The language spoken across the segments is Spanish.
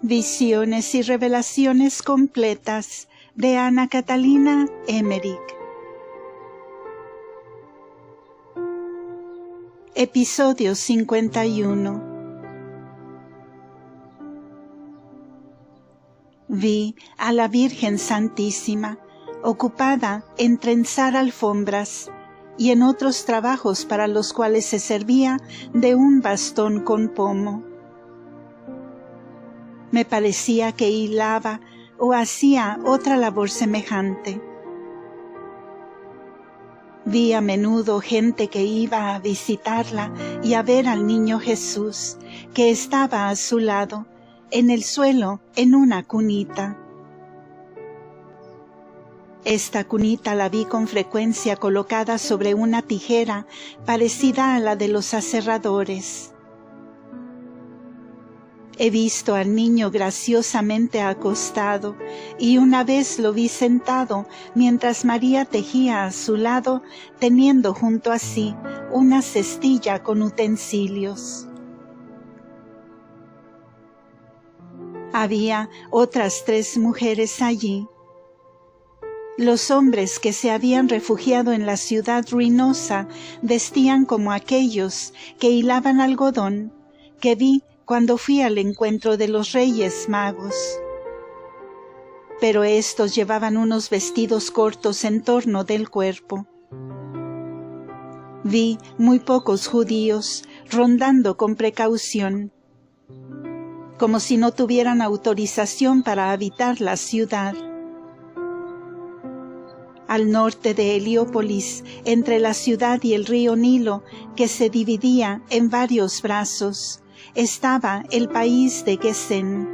Visiones y revelaciones completas de Ana Catalina Emmerich. Episodio 51. Vi a la Virgen Santísima ocupada en trenzar alfombras y en otros trabajos para los cuales se servía de un bastón con pomo. Me parecía que hilaba o hacía otra labor semejante. Vi a menudo gente que iba a visitarla y a ver al niño Jesús, que estaba a su lado, en el suelo, en una cunita. Esta cunita la vi con frecuencia colocada sobre una tijera parecida a la de los aserradores. He visto al niño graciosamente acostado y una vez lo vi sentado mientras María tejía a su lado, teniendo junto a sí una cestilla con utensilios. Había otras 3 mujeres allí. Los hombres que se habían refugiado en la ciudad ruinosa vestían como aquellos que hilaban algodón que vi cuando fui al encuentro de los Reyes Magos. Pero estos llevaban unos vestidos cortos en torno del cuerpo. Vi muy pocos judíos rondando con precaución, como si no tuvieran autorización para habitar la ciudad. Al norte de Heliópolis, entre la ciudad y el río Nilo, que se dividía en varios brazos, estaba el país de Gesén.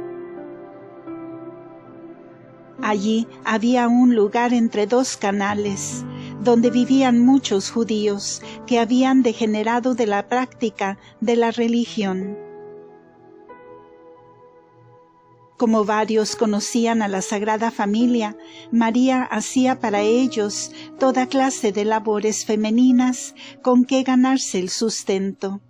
Allí había un lugar entre 2 canales, donde vivían muchos judíos que habían degenerado de la práctica de la religión. Como varios conocían a la Sagrada Familia, María hacía para ellos toda clase de labores femeninas con que ganarse el sustento.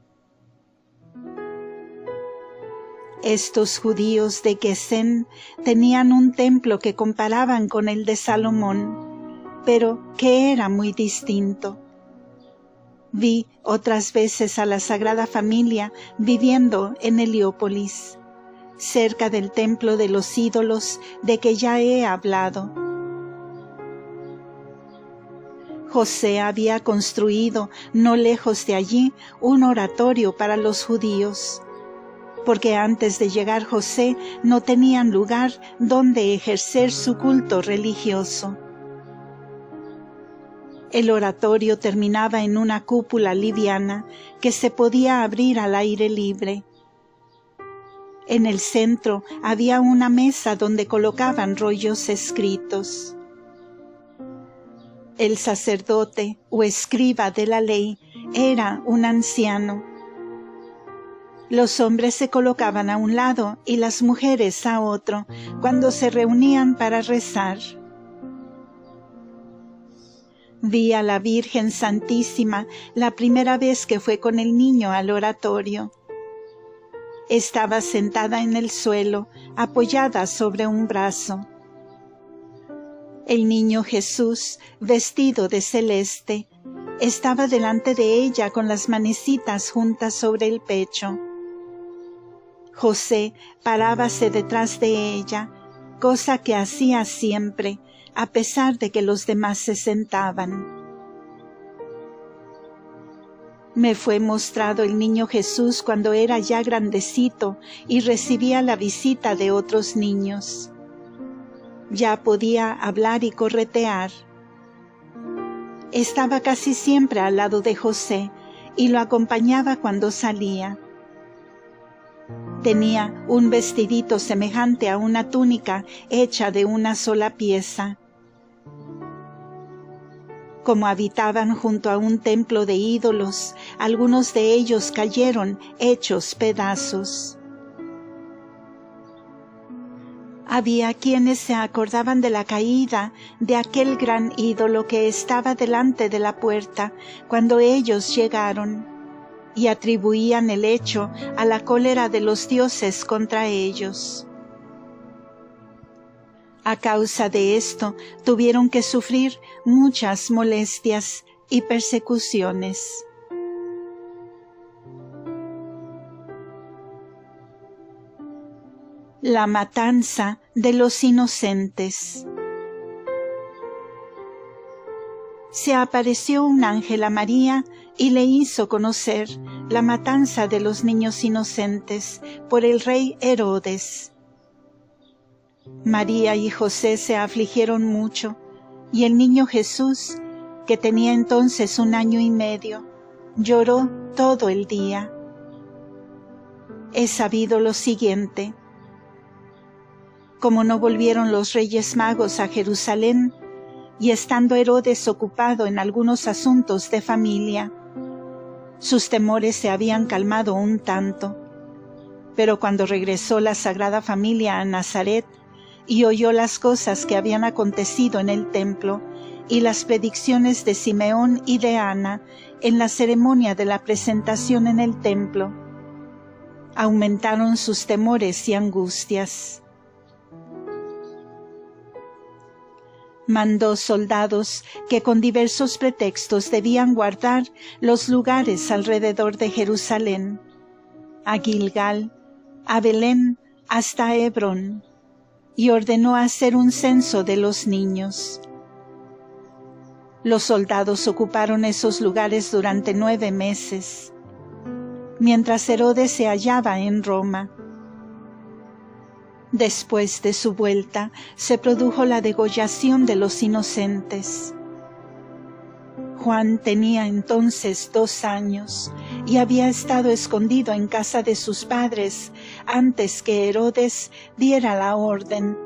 Estos judíos de Gesén tenían un templo que comparaban con el de Salomón, pero que era muy distinto. Vi otras veces a la Sagrada Familia viviendo en Heliópolis, cerca del templo de los ídolos de que ya he hablado. José había construido, no lejos de allí, un oratorio para los judíos, porque antes de llegar José no tenían lugar donde ejercer su culto religioso. El oratorio terminaba en una cúpula liviana que se podía abrir al aire libre. En el centro había una mesa donde colocaban rollos escritos. El sacerdote o escriba de la ley era un anciano. Los hombres se colocaban a un lado y las mujeres a otro cuando se reunían para rezar. Vi a la Virgen Santísima la primera vez que fue con el niño al oratorio. Estaba sentada en el suelo, apoyada sobre un brazo. El niño Jesús, vestido de celeste, estaba delante de ella con las manecitas juntas sobre el pecho. José parábase detrás de ella, cosa que hacía siempre, a pesar de que los demás se sentaban. Me fue mostrado el niño Jesús cuando era ya grandecito y recibía la visita de otros niños. Ya podía hablar y corretear. Estaba casi siempre al lado de José y lo acompañaba cuando salía. Tenía un vestidito semejante a una túnica hecha de una sola pieza. Como habitaban junto a un templo de ídolos, algunos de ellos cayeron hechos pedazos. Había quienes se acordaban de la caída de aquel gran ídolo que estaba delante de la puerta cuando ellos llegaron, y atribuían el hecho a la cólera de los dioses contra ellos. A causa de esto, tuvieron que sufrir muchas molestias y persecuciones. La matanza de los inocentes. Se apareció un ángel a María y le hizo conocer la matanza de los niños inocentes por el rey Herodes. María y José se afligieron mucho, y el niño Jesús, que tenía entonces 1 año y medio, lloró todo el día. Es sabido lo siguiente: como no volvieron los Reyes Magos a Jerusalén, y estando Herodes ocupado en algunos asuntos de familia, sus temores se habían calmado un tanto. Pero cuando regresó la Sagrada Familia a Nazaret y oyó las cosas que habían acontecido en el templo y las predicciones de Simeón y de Ana en la ceremonia de la presentación en el templo, aumentaron sus temores y angustias. Mandó soldados que con diversos pretextos debían guardar los lugares alrededor de Jerusalén, a Gilgal, a Belén, hasta Hebrón, y ordenó hacer un censo de los niños. Los soldados ocuparon esos lugares durante 9 meses, mientras Herodes se hallaba en Roma. Después de su vuelta, se produjo la degollación de los inocentes. Juan tenía entonces 2 años y había estado escondido en casa de sus padres antes que Herodes diera la orden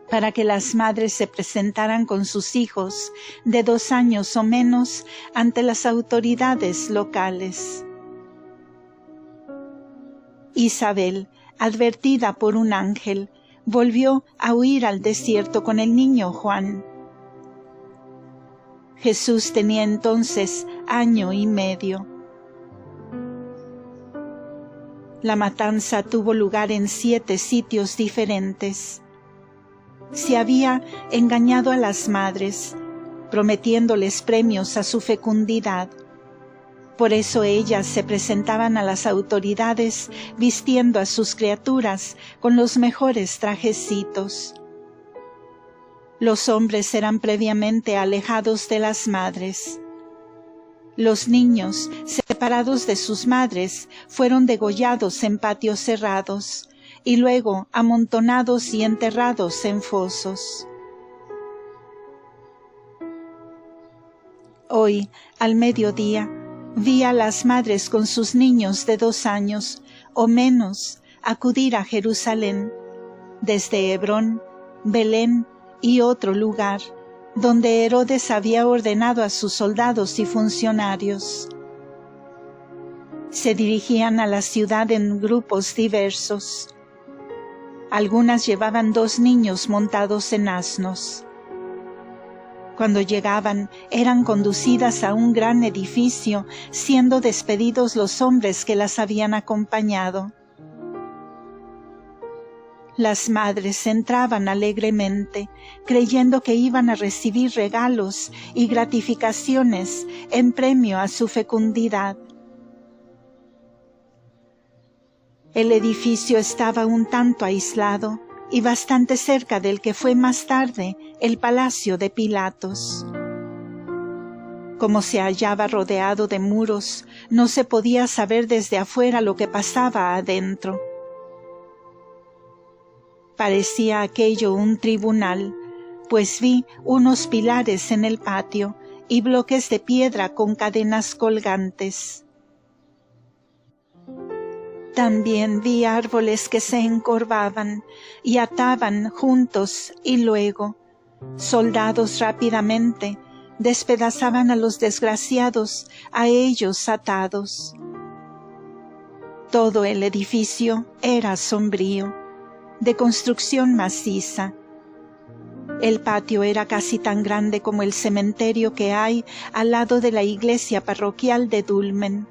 para que las madres se presentaran con sus hijos de 2 años o menos ante las autoridades locales. Isabel, advertida por un ángel, volvió a huir al desierto con el niño Juan. Jesús tenía entonces 1 año y medio. La matanza tuvo lugar en 7 sitios diferentes. Se había engañado a las madres, prometiéndoles premios a su fecundidad. Por eso ellas se presentaban a las autoridades vistiendo a sus criaturas con los mejores trajecitos. Los hombres eran previamente alejados de las madres. Los niños, separados de sus madres, fueron degollados en patios cerrados y luego amontonados y enterrados en fosos. Hoy, al mediodía, vi a las madres con sus niños de 2 años o menos acudir a Jerusalén, desde Hebrón, Belén y otro lugar, donde Herodes había ordenado a sus soldados y funcionarios. Se dirigían a la ciudad en grupos diversos. Algunas llevaban 2 niños montados en asnos. Cuando llegaban, eran conducidas a un gran edificio, siendo despedidos los hombres que las habían acompañado. Las madres entraban alegremente, creyendo que iban a recibir regalos y gratificaciones en premio a su fecundidad. El edificio estaba un tanto aislado y bastante cerca del que fue más tarde el palacio de Pilatos. Como se hallaba rodeado de muros, no se podía saber desde afuera lo que pasaba adentro. Parecía aquello un tribunal, pues vi unos pilares en el patio y bloques de piedra con cadenas colgantes. También vi árboles que se encorvaban y ataban juntos y luego, soldados rápidamente, despedazaban a los desgraciados a ellos atados. Todo el edificio era sombrío, de construcción maciza. El patio era casi tan grande como el cementerio que hay al lado de la iglesia parroquial de Dulmen.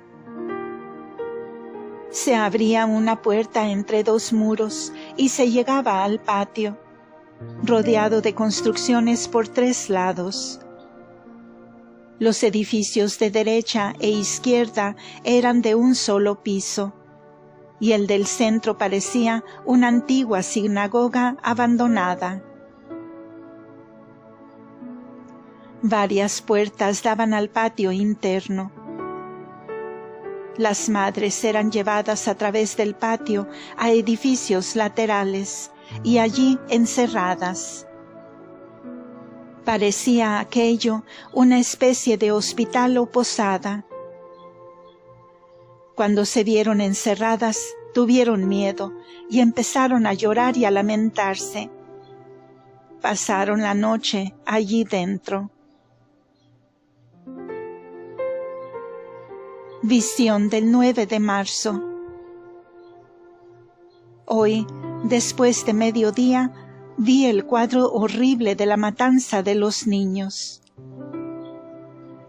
Se abría una puerta entre 2 muros y se llegaba al patio. rodeado de construcciones por 3 lados. Los edificios de derecha e izquierda eran de un solo piso, y el del centro parecía una antigua sinagoga abandonada. Varias puertas daban al patio interno. Las madres eran llevadas a través del patio a edificios laterales y allí encerradas. Parecía aquello una especie de hospital o posada. Cuando se vieron encerradas, tuvieron miedo y empezaron a llorar y a lamentarse. Pasaron la noche allí dentro. Visión del 9 de marzo. Hoy, después de mediodía, vi el cuadro horrible de la matanza de los niños.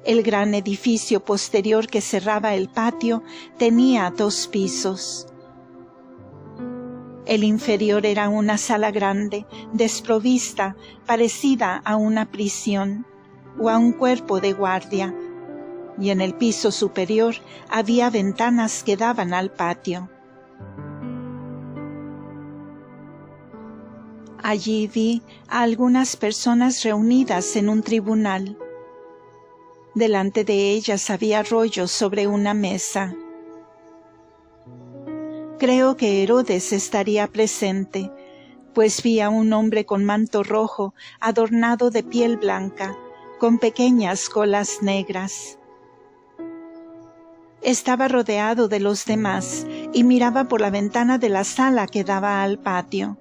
El gran edificio posterior que cerraba el patio tenía 2 pisos. El inferior era una sala grande, desprovista, parecida a una prisión o a un cuerpo de guardia, y en el piso superior había ventanas que daban al patio. Allí vi a algunas personas reunidas en un tribunal. Delante de ellas había rollos sobre una mesa. Creo que Herodes estaría presente, pues vi a un hombre con manto rojo adornado de piel blanca, con pequeñas colas negras. Estaba rodeado de los demás y miraba por la ventana de la sala que daba al patio.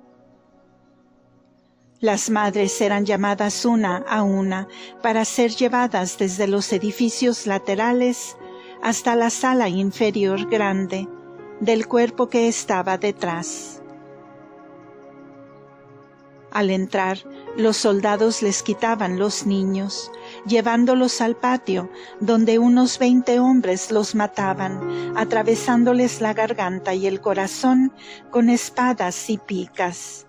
Las madres eran llamadas una a una para ser llevadas desde los edificios laterales hasta la sala inferior grande del cuerpo que estaba detrás. Al entrar, los soldados les quitaban los niños, llevándolos al patio, donde unos 20 hombres los mataban, atravesándoles la garganta y el corazón con espadas y picas.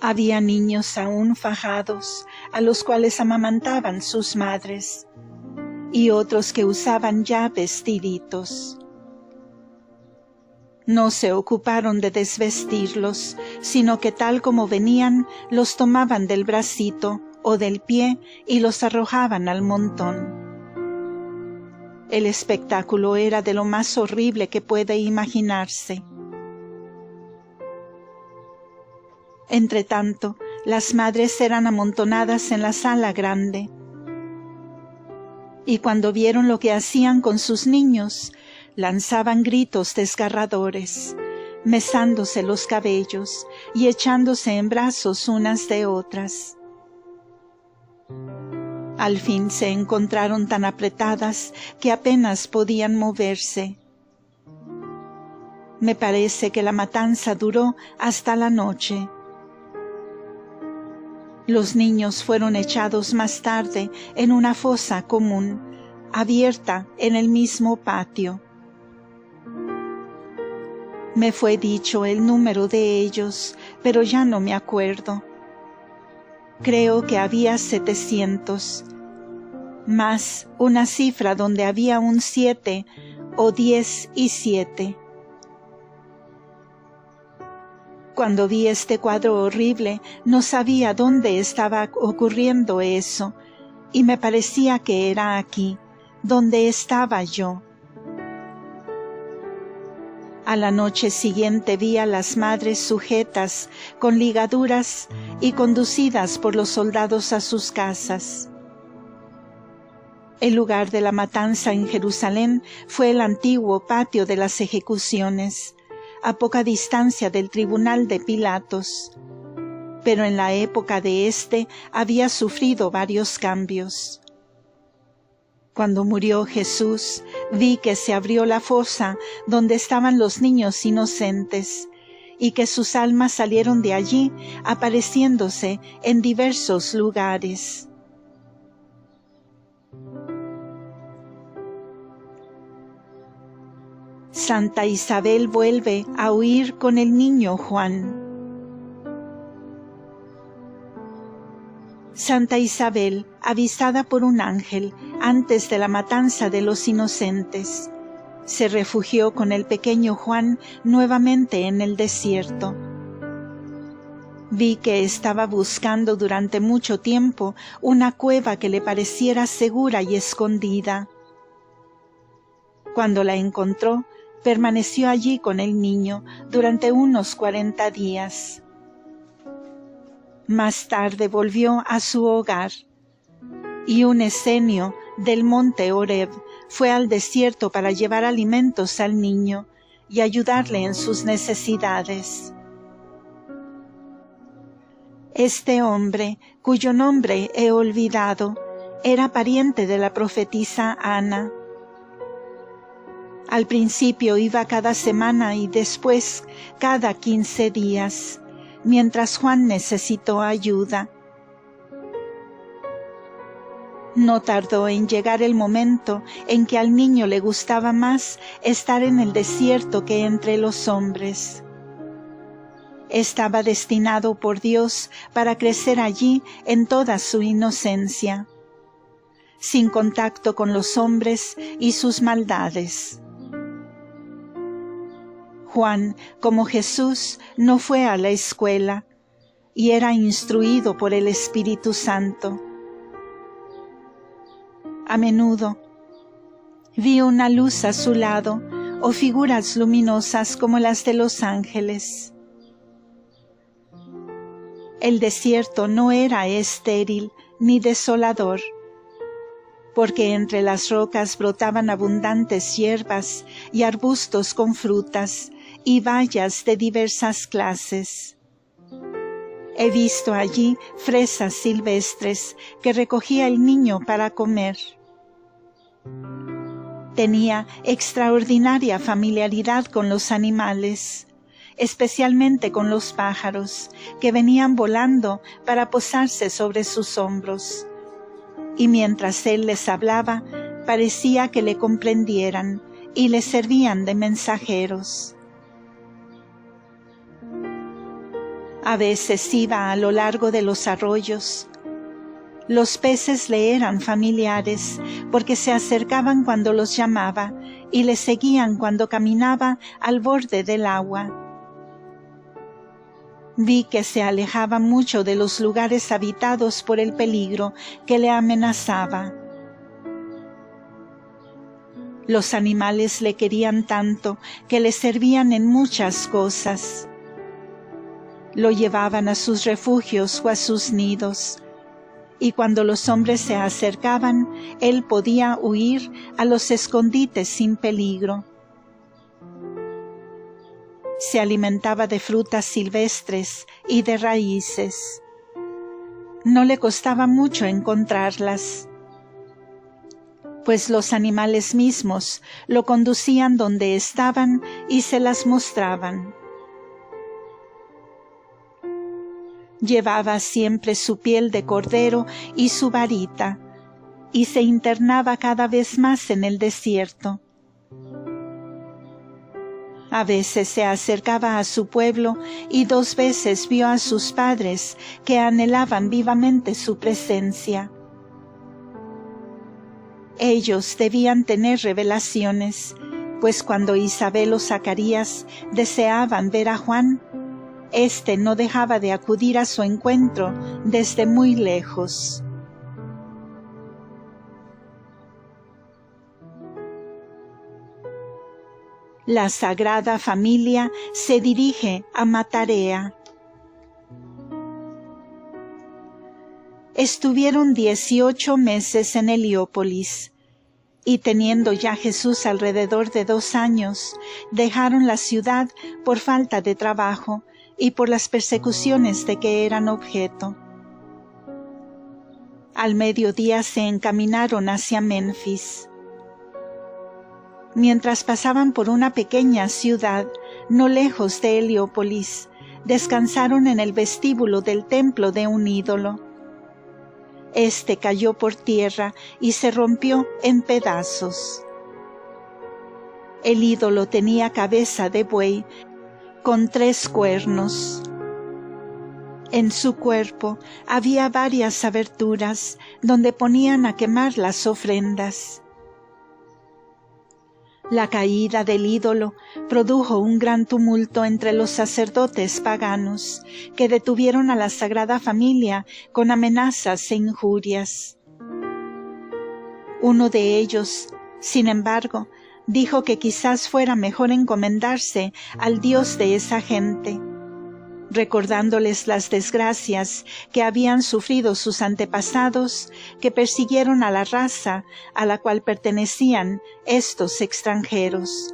Había niños aún fajados, a los cuales amamantaban sus madres, y otros que usaban ya vestiditos. No se ocuparon de desvestirlos, sino que tal como venían, los tomaban del bracito o del pie y los arrojaban al montón. El espectáculo era de lo más horrible que puede imaginarse. Entretanto, las madres eran amontonadas en la sala grande. Y cuando vieron lo que hacían con sus niños, lanzaban gritos desgarradores, mesándose los cabellos y echándose en brazos unas de otras. Al fin se encontraron tan apretadas que apenas podían moverse. Me parece que la matanza duró hasta la noche. Los niños fueron echados más tarde en una fosa común, abierta en el mismo patio. Me fue dicho el número de ellos, pero ya no me acuerdo. Creo que había 700, más una cifra donde había un 7 o 10 y 7. Cuando vi este cuadro horrible, no sabía dónde estaba ocurriendo eso, y me parecía que era aquí, donde estaba yo. A la noche siguiente vi a las madres sujetas con ligaduras y conducidas por los soldados a sus casas. El lugar de la matanza en Jerusalén fue el antiguo patio de las ejecuciones, a poca distancia del tribunal de Pilatos, pero en la época de éste había sufrido varios cambios. Cuando murió Jesús, vi que se abrió la fosa donde estaban los niños inocentes, y que sus almas salieron de allí apareciéndose en diversos lugares. Santa Isabel vuelve a huir con el niño Juan. Santa Isabel, avisada por un ángel antes de la matanza de los inocentes, se refugió con el pequeño Juan nuevamente en el desierto. Vi que estaba buscando durante mucho tiempo una cueva que le pareciera segura y escondida. Cuando la encontró, permaneció allí con el niño durante unos 40 días. Más tarde volvió a su hogar, y un escenio del monte Horeb fue al desierto para llevar alimentos al niño y ayudarle en sus necesidades. Este hombre, cuyo nombre he olvidado, era pariente de la profetisa Ana. Al principio iba cada semana y después cada 15 días, mientras Juan necesitó ayuda. No tardó en llegar el momento en que al niño le gustaba más estar en el desierto que entre los hombres. Estaba destinado por Dios para crecer allí en toda su inocencia, sin contacto con los hombres y sus maldades. Juan, como Jesús, no fue a la escuela y era instruido por el Espíritu Santo. A menudo vi una luz a su lado o figuras luminosas como las de los ángeles. El desierto no era estéril ni desolador, porque entre las rocas brotaban abundantes hierbas y arbustos con frutas y bayas de diversas clases. He visto allí fresas silvestres que recogía el niño para comer. Tenía extraordinaria familiaridad con los animales, especialmente con los pájaros, que venían volando para posarse sobre sus hombros. Y mientras él les hablaba, parecía que le comprendieran y le servían de mensajeros. A veces iba a lo largo de los arroyos. Los peces le eran familiares porque se acercaban cuando los llamaba y le seguían cuando caminaba al borde del agua. Vi que se alejaba mucho de los lugares habitados por el peligro que le amenazaba. Los animales le querían tanto que le servían en muchas cosas. Lo llevaban a sus refugios o a sus nidos, y cuando los hombres se acercaban, él podía huir a los escondites sin peligro. Se alimentaba de frutas silvestres y de raíces. No le costaba mucho encontrarlas, pues los animales mismos lo conducían donde estaban y se las mostraban. Llevaba siempre su piel de cordero y su varita, y se internaba cada vez más en el desierto. A veces se acercaba a su pueblo y 2 veces vio a sus padres que anhelaban vivamente su presencia. Ellos debían tener revelaciones, pues cuando Isabel o Zacarías deseaban ver a Juan, éste no dejaba de acudir a su encuentro desde muy lejos. La Sagrada Familia se dirige a Matarea. Estuvieron 18 meses en Heliópolis, y teniendo ya Jesús alrededor de 2 años, dejaron la ciudad por falta de trabajo y por las persecuciones de que eran objeto. Al mediodía se encaminaron hacia Menfis. Mientras pasaban por una pequeña ciudad, no lejos de Heliópolis, descansaron en el vestíbulo del templo de un ídolo. Este cayó por tierra y se rompió en pedazos. El ídolo tenía cabeza de buey con 3 cuernos. En su cuerpo había varias aberturas donde ponían a quemar las ofrendas. La caída del ídolo produjo un gran tumulto entre los sacerdotes paganos, que detuvieron a la Sagrada Familia con amenazas e injurias. Uno de ellos, sin embargo, dijo que quizás fuera mejor encomendarse al Dios de esa gente, recordándoles las desgracias que habían sufrido sus antepasados que persiguieron a la raza a la cual pertenecían estos extranjeros,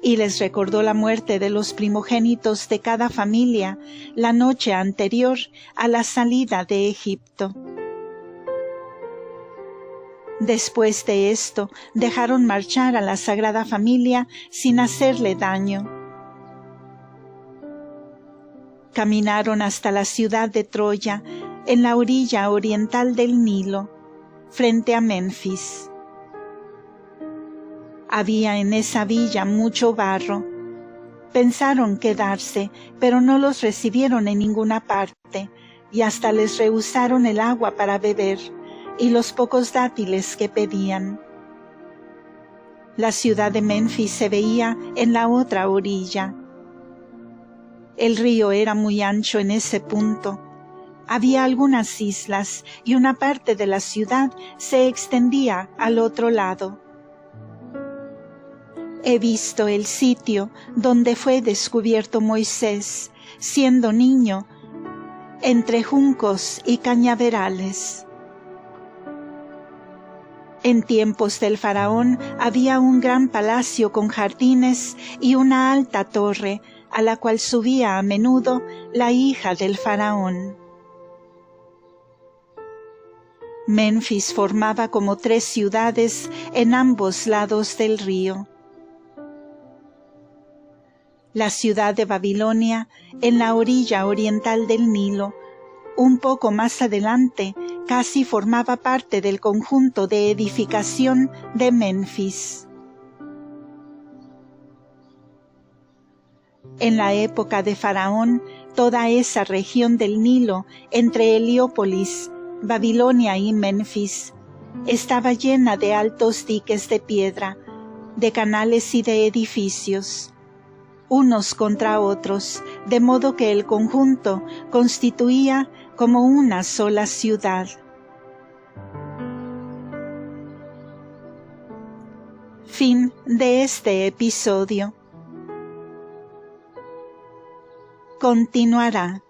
y les recordó la muerte de los primogénitos de cada familia la noche anterior a la salida de Egipto. Después de esto, dejaron marchar a la Sagrada Familia sin hacerle daño. Caminaron hasta la ciudad de Troya, en la orilla oriental del Nilo, frente a Menfis. Había en esa villa mucho barro. Pensaron quedarse, pero no los recibieron en ninguna parte, y hasta les rehusaron el agua para beber y los pocos dátiles que pedían. La ciudad de Menfis se veía en la otra orilla. El río era muy ancho en ese punto. Había algunas islas y una parte de la ciudad se extendía al otro lado. He visto el sitio donde fue descubierto Moisés, siendo niño, entre juncos y cañaverales. En tiempos del faraón había un gran palacio con jardines y una alta torre, a la cual subía a menudo la hija del faraón. Menfis formaba como 3 ciudades en ambos lados del río. La ciudad de Babilonia, en la orilla oriental del Nilo, un poco más adelante, casi formaba parte del conjunto de edificación de Menfis. En la época de Faraón, toda esa región del Nilo, entre Heliópolis, Babilonia y Menfis, estaba llena de altos diques de piedra, de canales y de edificios, unos contra otros, de modo que el conjunto constituía como una sola ciudad. Fin de este episodio. Continuará.